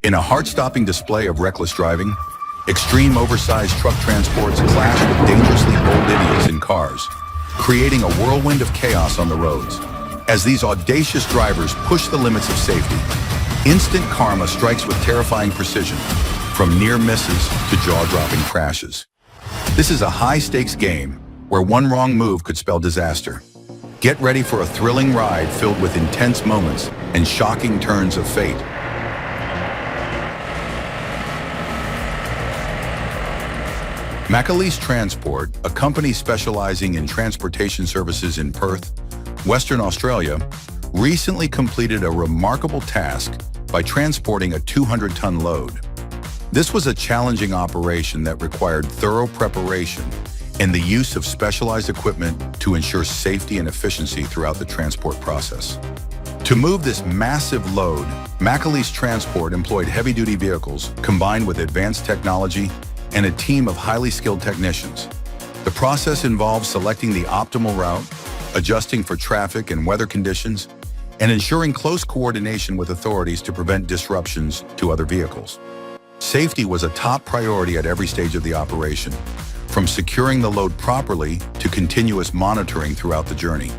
In a heart-stopping display of reckless driving, extreme oversized truck transports clash with dangerously bold idiots in cars, creating a whirlwind of chaos on the roads. As these audacious drivers push the limits of safety, instant karma strikes with terrifying precision, from near misses to jaw-dropping crashes. This is a high-stakes game where one wrong move could spell disaster. Get ready for a thrilling ride filled with intense moments and shocking turns of fate. Audacious Transport, a company specializing in transportation services in Perth, Western Australia, recently completed a remarkable task by transporting a 200-ton load. This was a challenging operation that required thorough preparation and the use of specialized equipment to ensure safety and efficiency throughout the transport process. To move this massive load, Audacious Transport employed heavy-duty vehicles combined with advanced technology and a team of highly skilled technicians. The process involves selecting the optimal route, adjusting for traffic and weather conditions, and ensuring close coordination with authorities to prevent disruptions to other vehicles. Safety was a top priority at every stage of the operation, from securing the load properly to continuous monitoring throughout the journey.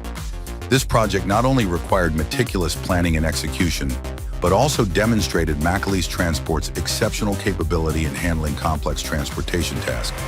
This project not only required meticulous planning and execution, but also demonstrated Audacious Transport's exceptional capability in handling complex transportation tasks.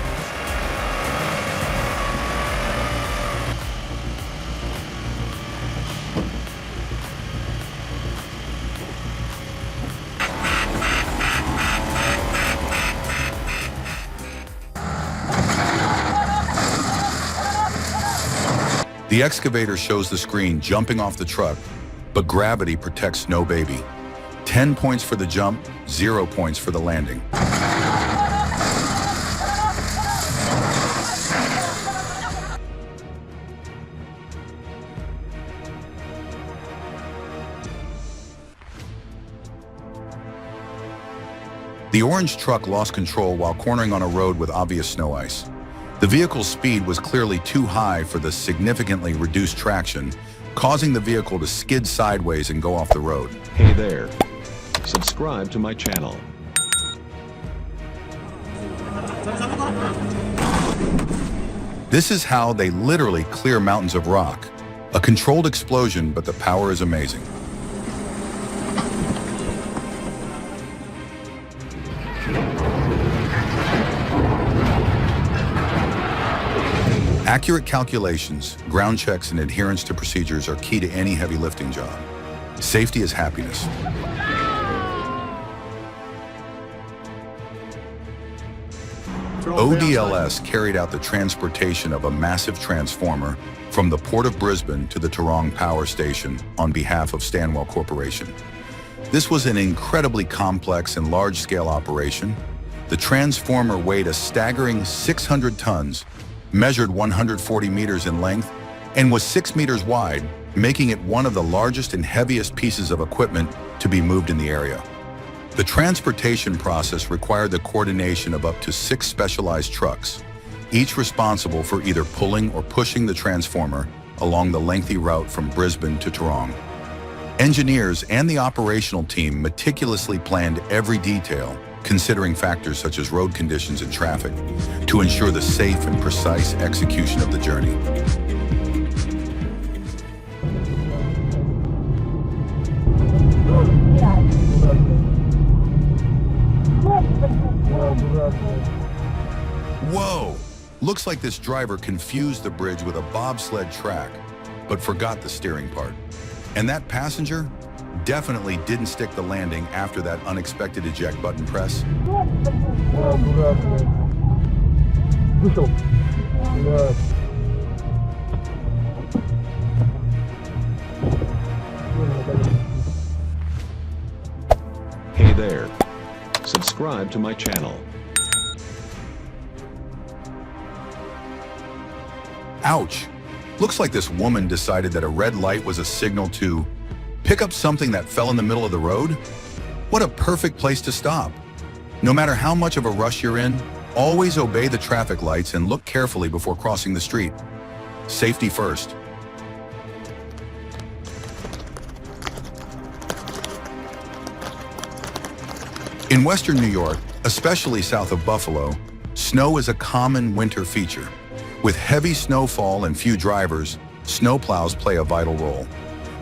The excavator shows the screen jumping off the truck, but gravity protects no baby. 10 points for the jump, 0 points for the landing. The orange truck lost control while cornering on a road with obvious snow ice. The vehicle's speed was clearly too high for the significantly reduced traction, causing the vehicle to skid sideways and go off the road. Hey there. Subscribe to my channel. This is how they literally clear mountains of rock. A controlled explosion, but the power is amazing. Accurate calculations, ground checks, and adherence to procedures are key to any heavy lifting job. Safety is happiness. ODLS carried out the transportation of a massive transformer from the Port of Brisbane to the Tarong Power Station on behalf of Stanwell Corporation. This was an incredibly complex and large-scale operation. The transformer weighed a staggering 600 tons, measured 140 meters in length, and was 6 meters wide, making it one of the largest and heaviest pieces of equipment to be moved in the area. The transportation process required the coordination of up to 6 specialized trucks, each responsible for either pulling or pushing the transformer along the lengthy route from Brisbane to Tarong. Engineers and the operational team meticulously planned every detail, considering factors such as road conditions and traffic, to ensure the safe and precise execution of the journey. Whoa! Looks like this driver confused the bridge with a bobsled track, but forgot the steering part. And that passenger definitely didn't stick the landing after that unexpected eject button press. Hey there. Subscribe to my channel. Ouch! Looks like this woman decided that a red light was a signal to pick up something that fell in the middle of the road? What a perfect place to stop. No matter how much of a rush you're in, always obey the traffic lights and look carefully before crossing the street. Safety first. In western New York, especially south of Buffalo, snow is a common winter feature. With heavy snowfall and few drivers, snowplows play a vital role.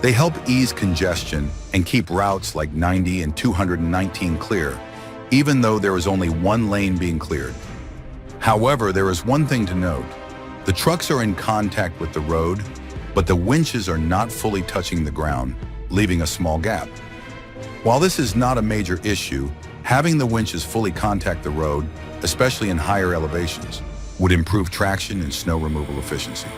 They help ease congestion and keep routes like 90 and 219 clear, even though there is only one lane being cleared. However, there is one thing to note. The trucks are in contact with the road, but the winches are not fully touching the ground, leaving a small gap. While this is not a major issue, having the winches fully contact the road, especially in higher elevations, would improve traction and snow removal efficiency.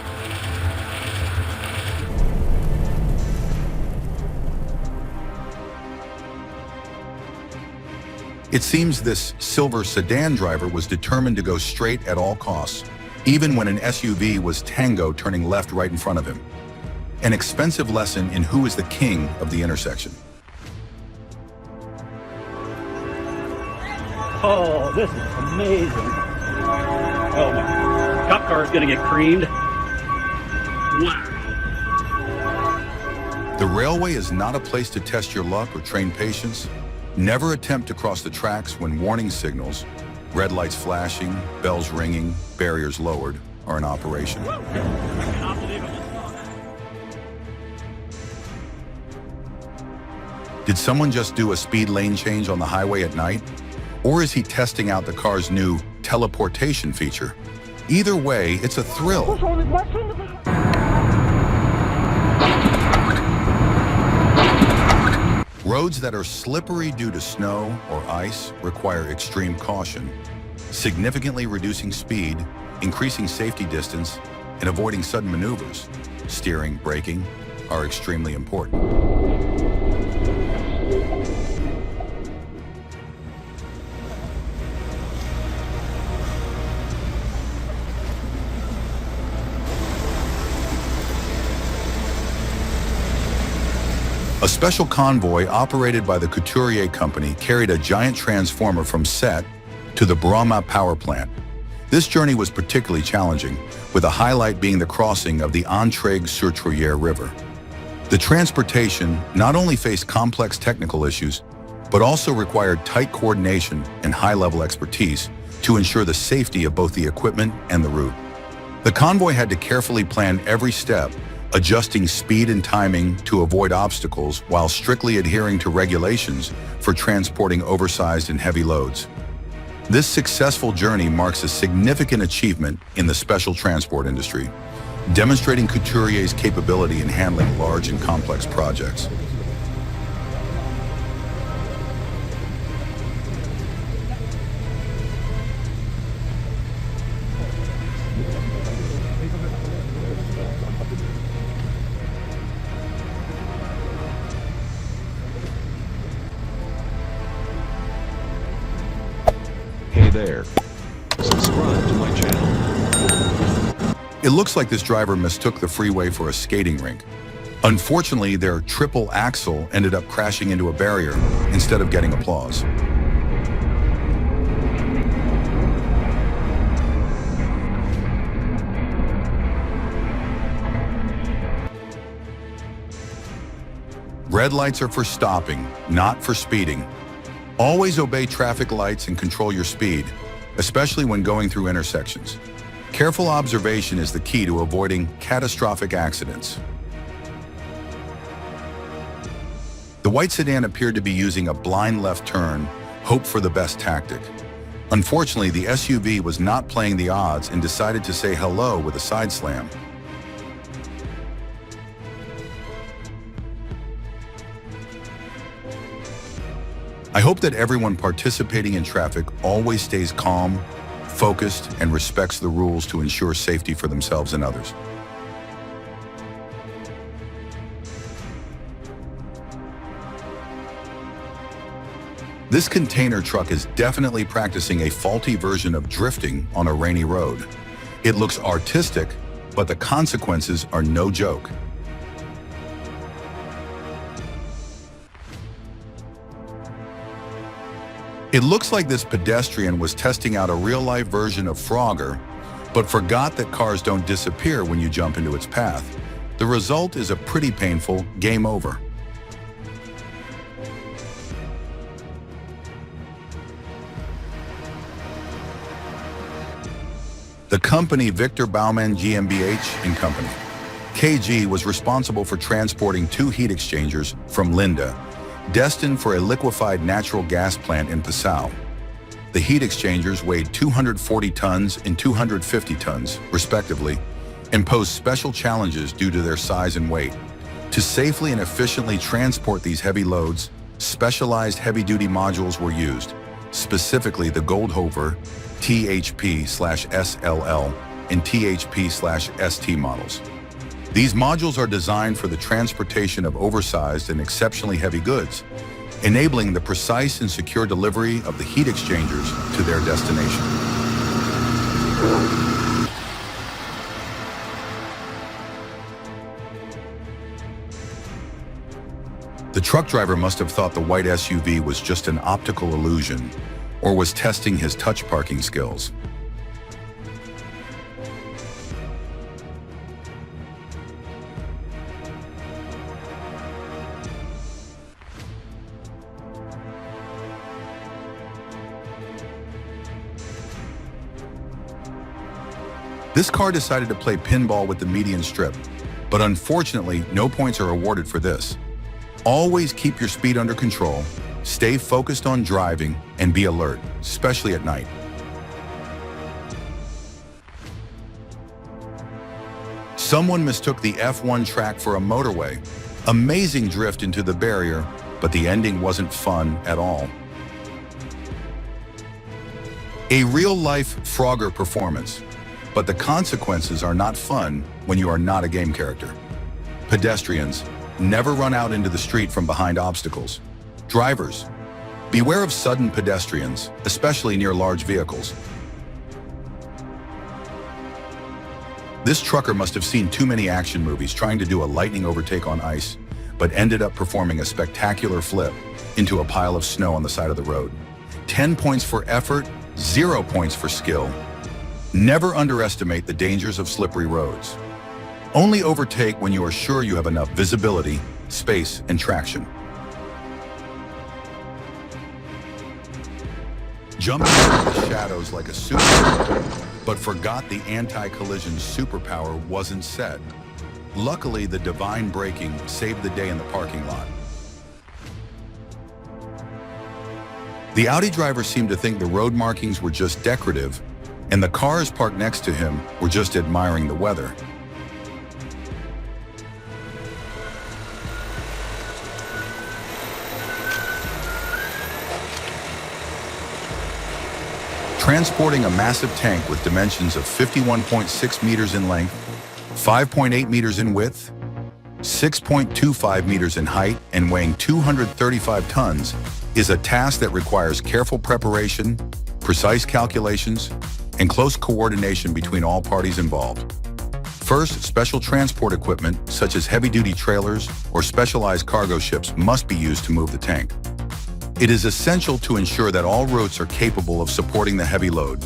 It seems this silver sedan driver was determined to go straight at all costs, even when an SUV was tango turning left right in front of him. An expensive lesson in who is the king of the intersection. Oh, this is amazing. Oh my, cop car is gonna get creamed. Wow. The railway is not a place to test your luck or train patience. Never attempt to cross the tracks when warning signals, red lights flashing, bells ringing, barriers lowered, are in operation. Did someone just do a speed lane change on the highway at night? Or is he testing out the car's new teleportation feature? Either way, it's a thrill. Roads that are slippery due to snow or ice require extreme caution. Significantly reducing speed, increasing safety distance, and avoiding sudden maneuvers, steering, braking, are extremely important. A special convoy operated by the Couturier Company carried a giant transformer from Sète to the Bromma power plant. This journey was particularly challenging, with a highlight being the crossing of the Entraigues-sur-Truyère River. The transportation not only faced complex technical issues, but also required tight coordination and high-level expertise to ensure the safety of both the equipment and the route. The convoy had to carefully plan every step, adjusting speed and timing to avoid obstacles while strictly adhering to regulations for transporting oversized and heavy loads. This successful journey marks a significant achievement in the special transport industry, demonstrating Couturier's capability in handling large and complex projects. Hey there. Subscribe to my channel. It looks like this driver mistook the freeway for a skating rink. Unfortunately, their triple axle ended up crashing into a barrier instead of getting applause. Red lights are for stopping, not for speeding. Always obey traffic lights and control your speed, especially when going through intersections. Careful observation is the key to avoiding catastrophic accidents. The white sedan appeared to be using a blind left turn, hope for the best tactic. Unfortunately, the SUV was not playing the odds and decided to say hello with a side slam. I hope that everyone participating in traffic always stays calm, focused, and respects the rules to ensure safety for themselves and others. This container truck is definitely practicing a faulty version of drifting on a rainy road. It looks artistic, but the consequences are no joke. It looks like this pedestrian was testing out a real-life version of Frogger, but forgot that cars don't disappear when you jump into its path. The result is a pretty painful game over. The company Victor Baumann GmbH and Company, KG, was responsible for transporting 2 heat exchangers from Linde, destined for a liquefied natural gas plant in Passau. The heat exchangers weighed 240 tons and 250 tons, respectively, and posed special challenges due to their size and weight. To safely and efficiently transport these heavy loads, specialized heavy-duty modules were used, specifically the Goldhofer THP/SLL and THP/ST models. These modules are designed for the transportation of oversized and exceptionally heavy goods, enabling the precise and secure delivery of the heat exchangers to their destination. The truck driver must have thought the white SUV was just an optical illusion, or was testing his touch parking skills. This car decided to play pinball with the median strip, but unfortunately, no points are awarded for this. Always keep your speed under control, stay focused on driving, and be alert, especially at night. Someone mistook the F1 track for a motorway. Amazing drift into the barrier, but the ending wasn't fun at all. A real-life Frogger performance, but the consequences are not fun when you are not a game character. Pedestrians, never run out into the street from behind obstacles. Drivers, beware of sudden pedestrians, especially near large vehicles. This trucker must have seen too many action movies trying to do a lightning overtake on ice, but ended up performing a spectacular flip into a pile of snow on the side of the road. 10 points for effort, 0 points for skill. Never underestimate the dangers of slippery roads. Only overtake when you are sure you have enough visibility, space, and traction. Jumped into the shadows like a superhero, but forgot the anti-collision superpower wasn't set. Luckily, the divine braking saved the day in the parking lot. The Audi driver seemed to think the road markings were just decorative, and the cars parked next to him were just admiring the weather. Transporting a massive tank with dimensions of 51.6 meters in length, 5.8 meters in width, 6.25 meters in height, and weighing 235 tons is a task that requires careful preparation, precise calculations, and close coordination between all parties involved. First, special transport equipment, such as heavy-duty trailers or specialized cargo ships, must be used to move the tank. It is essential to ensure that all routes are capable of supporting the heavy load,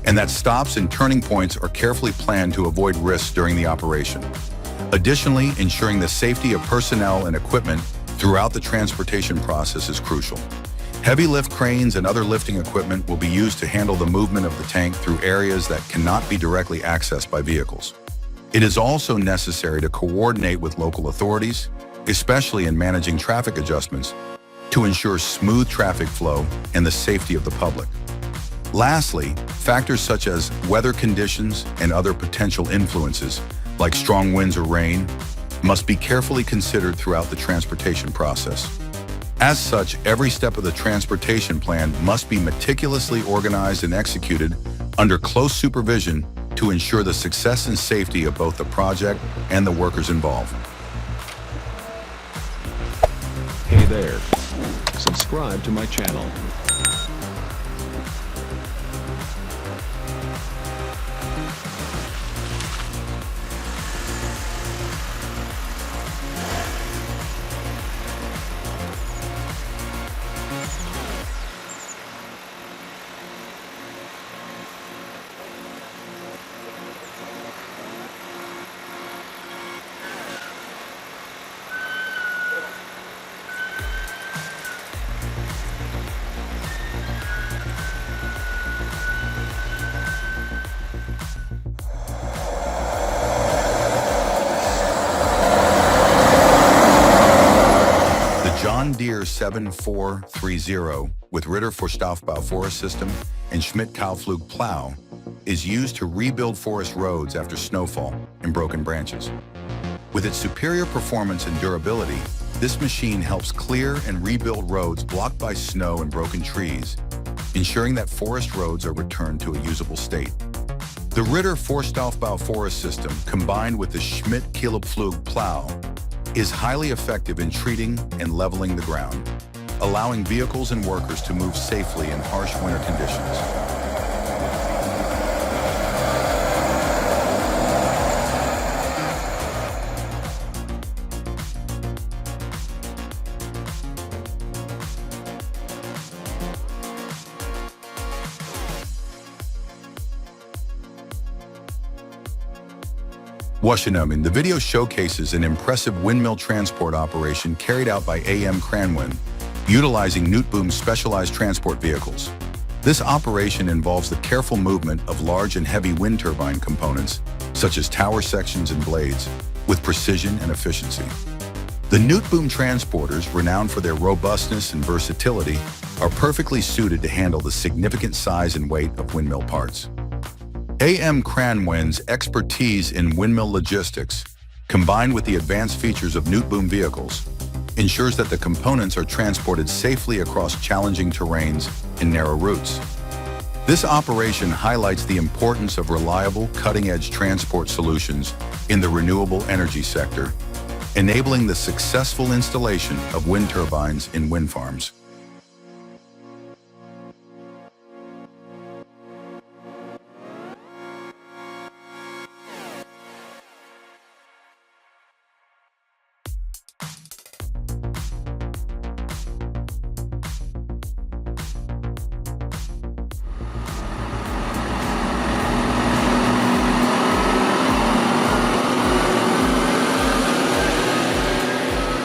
and that stops and turning points are carefully planned to avoid risks during the operation. Additionally, ensuring the safety of personnel and equipment throughout the transportation process is crucial. Heavy lift cranes and other lifting equipment will be used to handle the movement of the tank through areas that cannot be directly accessed by vehicles. It is also necessary to coordinate with local authorities, especially in managing traffic adjustments, to ensure smooth traffic flow and the safety of the public. Lastly, factors such as weather conditions and other potential influences, like strong winds or rain, must be carefully considered throughout the transportation process. As such, every step of the transportation plan must be meticulously organized and executed under close supervision to ensure the success and safety of both the project and the workers involved. Hey there. Subscribe to my channel. John Deere 7430 with Ritter Forstaufbau forest system and Schmidt Kauflug plow is used to rebuild forest roads after snowfall and broken branches. With its superior performance and durability, this machine helps clear and rebuild roads blocked by snow and broken trees, ensuring that forest roads are returned to a usable state. The Ritter Forstaufbau forest system, combined with the Schmidt Kauflug plow, is highly effective in treating and leveling the ground, allowing vehicles and workers to move safely in harsh winter conditions. Washington, the video showcases an impressive windmill transport operation carried out by AM Cranwind, utilizing Nootboom's specialized transport vehicles. This operation involves the careful movement of large and heavy wind turbine components, such as tower sections and blades, with precision and efficiency. The Nootboom transporters, renowned for their robustness and versatility, are perfectly suited to handle the significant size and weight of windmill parts. AM Cranwind's expertise in windmill logistics, combined with the advanced features of Nootboom vehicles, ensures that the components are transported safely across challenging terrains and narrow routes. This operation highlights the importance of reliable, cutting-edge transport solutions in the renewable energy sector, enabling the successful installation of wind turbines in wind farms.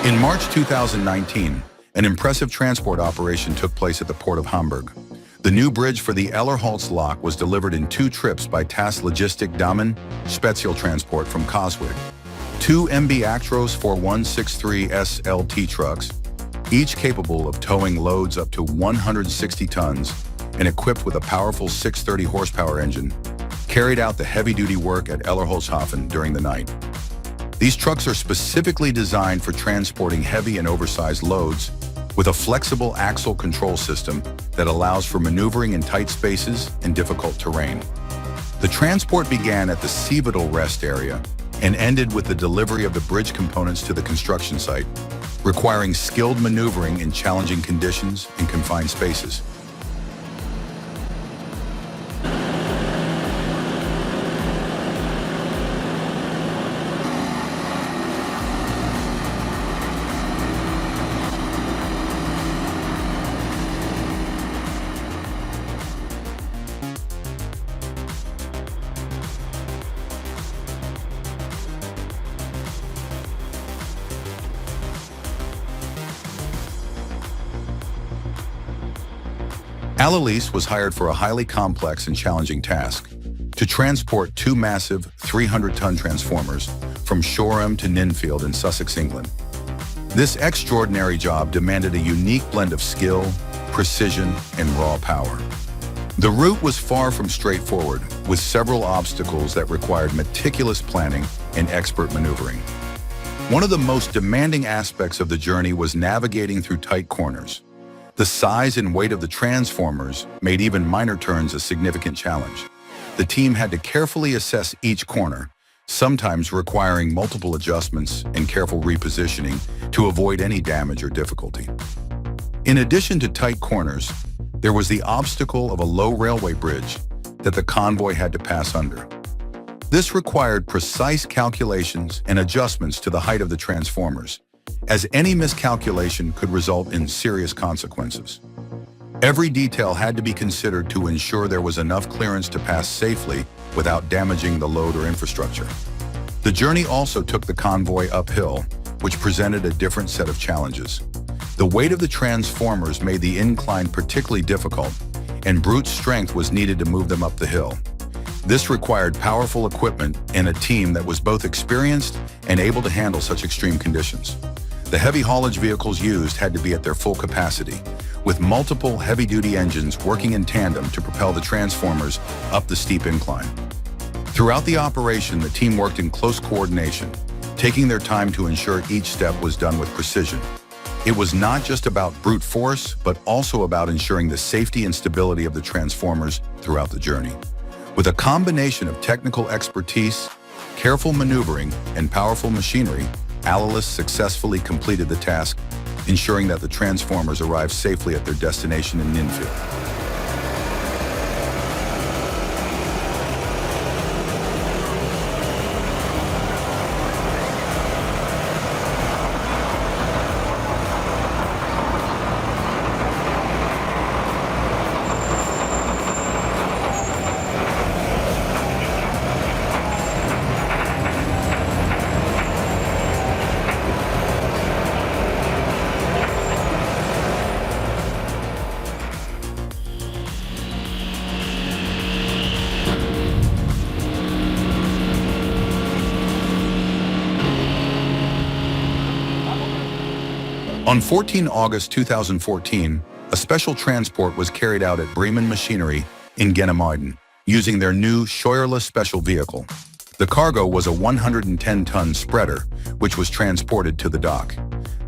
In March 2019, an impressive transport operation took place at the Port of Hamburg. The new bridge for the Ellerholz Lock was delivered in 2 trips by TAS Logistik Damen Spezialtransport from Coswig. 2 MB Actros 4163 SLT trucks, each capable of towing loads up to 160 tons and equipped with a powerful 630 horsepower engine, carried out the heavy-duty work at Ellerholzhafen during the night. These trucks are specifically designed for transporting heavy and oversized loads with a flexible axle control system that allows for maneuvering in tight spaces and difficult terrain. The transport began at the Seevedal rest area and ended with the delivery of the bridge components to the construction site, requiring skilled maneuvering in challenging conditions and confined spaces. Annelies was hired for a highly complex and challenging task: to transport 2 massive 300-ton transformers from Shoreham to Ninfield in Sussex, England. This extraordinary job demanded a unique blend of skill, precision, and raw power. The route was far from straightforward, with several obstacles that required meticulous planning and expert maneuvering. One of the most demanding aspects of the journey was navigating through tight corners. The size and weight of the transformers made even minor turns a significant challenge. The team had to carefully assess each corner, sometimes requiring multiple adjustments and careful repositioning to avoid any damage or difficulty. In addition to tight corners, there was the obstacle of a low railway bridge that the convoy had to pass under. This required precise calculations and adjustments to the height of the transformers, as any miscalculation could result in serious consequences. Every detail had to be considered to ensure there was enough clearance to pass safely without damaging the load or infrastructure. The journey also took the convoy uphill, which presented a different set of challenges. The weight of the transformers made the incline particularly difficult, and brute strength was needed to move them up the hill. This required powerful equipment and a team that was both experienced and able to handle such extreme conditions. The heavy haulage vehicles used had to be at their full capacity, with multiple heavy-duty engines working in tandem to propel the transformers up the steep incline. Throughout the operation, the team worked in close coordination, taking their time to ensure each step was done with precision. It was not just about brute force, but also about ensuring the safety and stability of the transformers throughout the journey. With a combination of technical expertise, careful maneuvering, and powerful machinery, audacious successfully completed the task, ensuring that the transformers arrived safely at their destination in Ninfield. On 14 August 2014, a special transport was carried out at Bremen Machinery in Genemuiden, using their new Scheuerless special vehicle. The cargo was a 110-ton spreader, which was transported to the dock.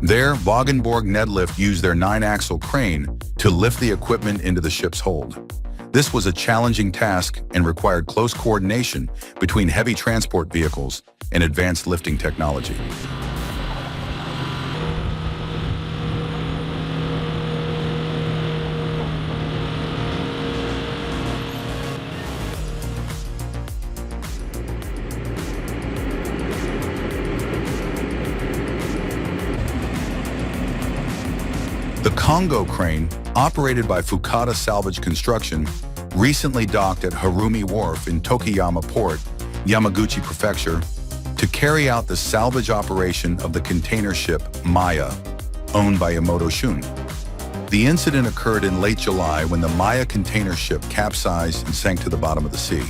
There, Wagenborg Nedlift used their 9-axle crane to lift the equipment into the ship's hold. This was a challenging task and required close coordination between heavy transport vehicles and advanced lifting technology. The Congo crane, operated by Fukada Salvage Construction, recently docked at Harumi Wharf in Tokiyama Port, Yamaguchi Prefecture, to carry out the salvage operation of the container ship Maya, owned by Emoto Shun. The incident occurred in late July when the Maya container ship capsized and sank to the bottom of the sea.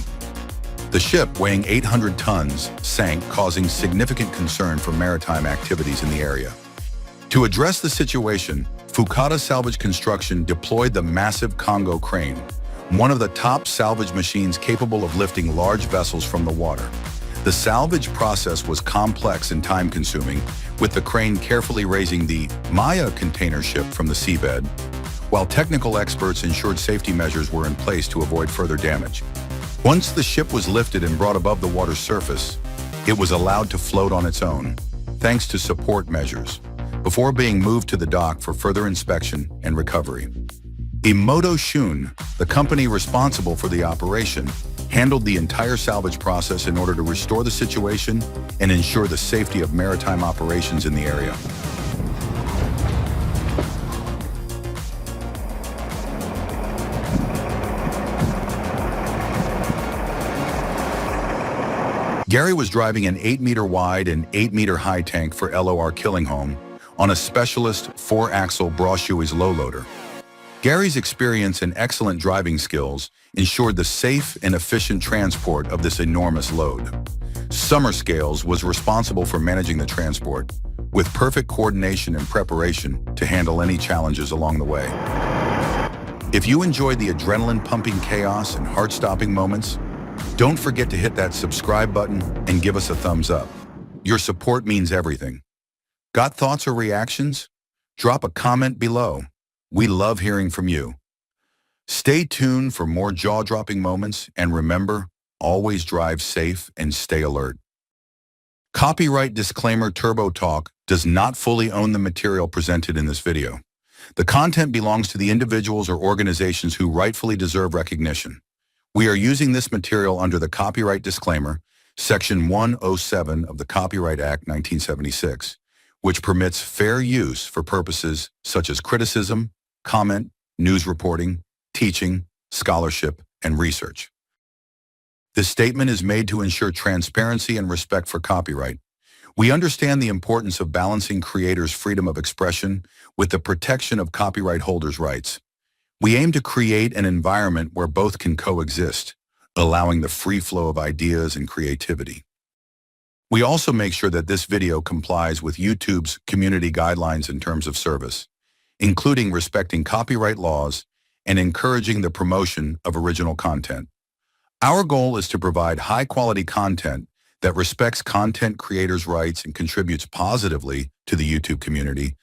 The ship, weighing 800 tons, sank, causing significant concern for maritime activities in the area. To address the situation, Fukada Salvage Construction deployed the massive Congo crane, one of the top salvage machines capable of lifting large vessels from the water. The salvage process was complex and time-consuming, with the crane carefully raising the Maya container ship from the seabed, while technical experts ensured safety measures were in place to avoid further damage. Once the ship was lifted and brought above the water's surface, it was allowed to float on its own, thanks to support measures, before being moved to the dock for further inspection and recovery. Emoto Shun, the company responsible for the operation, handled the entire salvage process in order to restore the situation and ensure the safety of maritime operations in the area. Gary was driving an 8-meter wide and 8-meter high tank for LOR Killinghome on a specialist 4-axle Brauchhuis low loader. Gary's experience and excellent driving skills ensured the safe and efficient transport of this enormous load. Summer Scales was responsible for managing the transport, with perfect coordination and preparation to handle any challenges along the way. If you enjoyed the adrenaline-pumping chaos and heart-stopping moments, don't forget to hit that subscribe button and give us a thumbs up. Your support means everything. Got thoughts or reactions? Drop a comment below. We love hearing from you. Stay tuned for more jaw-dropping moments, and remember, always drive safe and stay alert. Copyright disclaimer: Turbo Talk does not fully own the material presented in this video. The content belongs to the individuals or organizations who rightfully deserve recognition. We are using this material under the copyright disclaimer, Section 107 of the Copyright Act 1976. Which permits fair use for purposes such as criticism, comment, news reporting, teaching, scholarship, and research. This statement is made to ensure transparency and respect for copyright. We understand the importance of balancing creators' freedom of expression with the protection of copyright holders' rights. We aim to create an environment where both can coexist, allowing the free flow of ideas and creativity. We also make sure that this video complies with YouTube's community guidelines in terms of service, including respecting copyright laws and encouraging the promotion of original content. Our goal is to provide high-quality content that respects content creators' rights and contributes positively to the YouTube community.